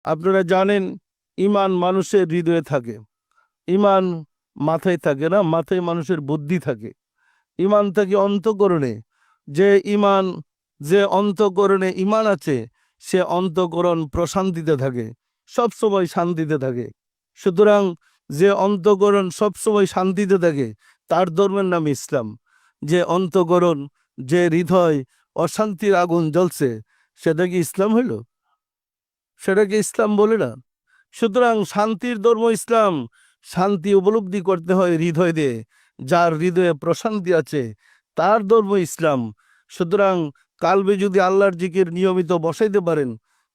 আপনারা জানেন ঈমান মানুষের হৃদয়ে থাকে। ঈমান মাথায় থাকে না, মাথায় মানুষের বুদ্ধি থাকে। ঈমান থাকে অন্তঃকরণে। যে ঈমান যে অন্তঃকরণে ঈমান আছে, সে অন্তঃকরণ প্রশান্তিতে থাকে, সবসময় শান্তিতে থাকে। সুতরাং যে অন্তঃকরণ সবসময় শান্তিতে থাকে, তার ধর্মের নাম ইসলাম। যে অন্তঃকরণ, যে হৃদয় অশান্তির আগুন জ্বলছে, সেটা কি ইসলাম হইল? সেটাকে ইসলাম বলে না। সুতরাং শান্তির ধর্ম ইসলাম। শান্তি উপলব্ধি করতে হয় হৃদয় দিয়ে। যার হৃদয়ে প্রশান্তি আছে, তার ধর্ম ইসলাম। সুতরাং কালবে যদি আল্লাহর জিকির নিয়মিত বসাইতে পারেন,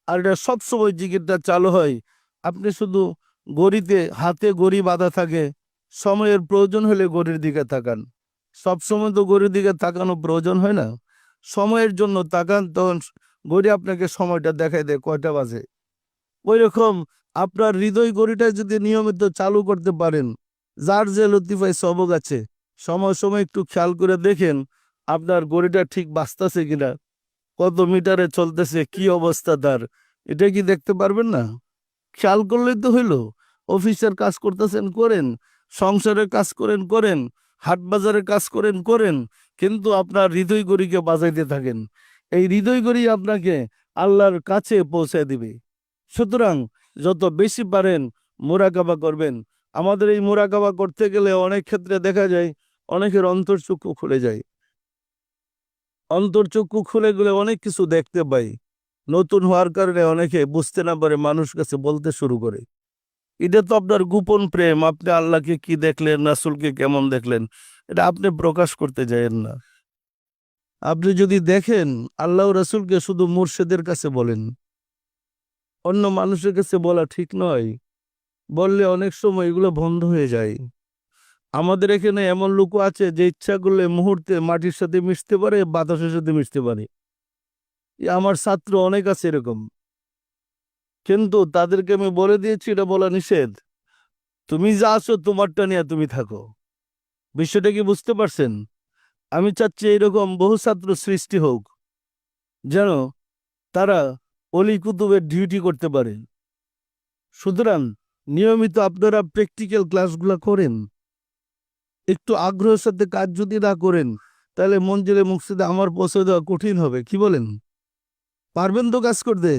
আর এটা সবসময় জিকিরটা চালু হয়, আপনি শুধু ঘড়িতে হাতে ঘড়ি বাঁধা থাকে, সময়ের প্রয়োজন হলে ঘড়ির দিকে তাকান। সবসময় তো ঘড়ির দিকে তাকানো প্রয়োজন হয় না। সময়ের জন্য তাকান, তখন ঘড়ি আপনাকে সময়টা দেখায় দেয় কয়টা বাজে। ওই রকম আপনার হৃদয় ঘড়িটা যদি নিয়মিত চালু করতে পারেন, যার যে লতিফায় সবক আছে, সময় সময় একটু খেয়াল করে দেখেন আপনার ঘড়িটা ঠিক বাজতেছে কিনা, কত মিটারে চলতেছে, কি অবস্থা তার, এটা কি দেখতে পারবেন না? খেয়াল করলেই তো হইলো। অফিসের কাজ করতেছেন করেন, সংসারের কাজ করেন করেন, হাট বাজারের কাজ করেন করেন, কিন্তু আপনার হৃদয় গড়িকে বাজাইতে থাকেন। এই হৃদয় গড়ি আপনাকে আল্লাহর কাছে পৌঁছে দিবে। সুতরাং যত বেশি পারেন মোরাকাবা করবেন। আমাদের এই মোরাকাবা করতে গেলে অনেক ক্ষেত্রে দেখা যায় অনেকের অন্তর্চক্ষু খুলে যায়। অন্তর্চক্ষু খুলে গেলে অনেক কিছু দেখতে পাই। নতুন হওয়ার কারণে অনেকে বুঝতে না পারে, মানুষ কাছে বলতে শুরু করে। এটা তো আপনার গোপন প্রেম। আপনি আল্লাহকে কি দেখলেন, রাসূলকে কেমন দেখলেন, এটা আপনি প্রকাশ করতে যায়েন না। আপনি যদি দেখেন আল্লাহ রাসূলকে শুধু মুর্শিদের কাছে বলেন, অন্য মানুষের কাছে বলা ঠিক নয়। বললে অনেক সময় এগুলো বন্ধ হয়ে যায়। আমাদের এখানে এমন লোক আছে যে ইচ্ছা করলে মুহূর্তে মাটির সাথে মিশতে পারে, বাতাসের সাথে মিশতে পারে। আমার ছাত্র অনেক আছে এরকম। কিন্তু তাদেরকে আমি বলে দিয়েছি এটা বলা নিষেধ। তুমি যা আছো তোমারটা নিয়ে তুমি থাকো। বিষয়টা কি বুঝতে পারছেন? আমি চাচ্ছি এরকম বহু ছাত্র সৃষ্টি হোক, যেন তারা অলি কুতুবের ডিউটি করতে পারে। সুতরাং নিয়মিত আপনারা প্র্যাকটিক্যাল ক্লাসগুলো করেন। একটু আগ্রহের সাথে কাজ যদি না করেন, তাহলে মঞ্জিলে মুকসিদে আমার পৌঁছে দেওয়া কঠিন হবে। কি বলেন? পারবেন তো কাজ করতে?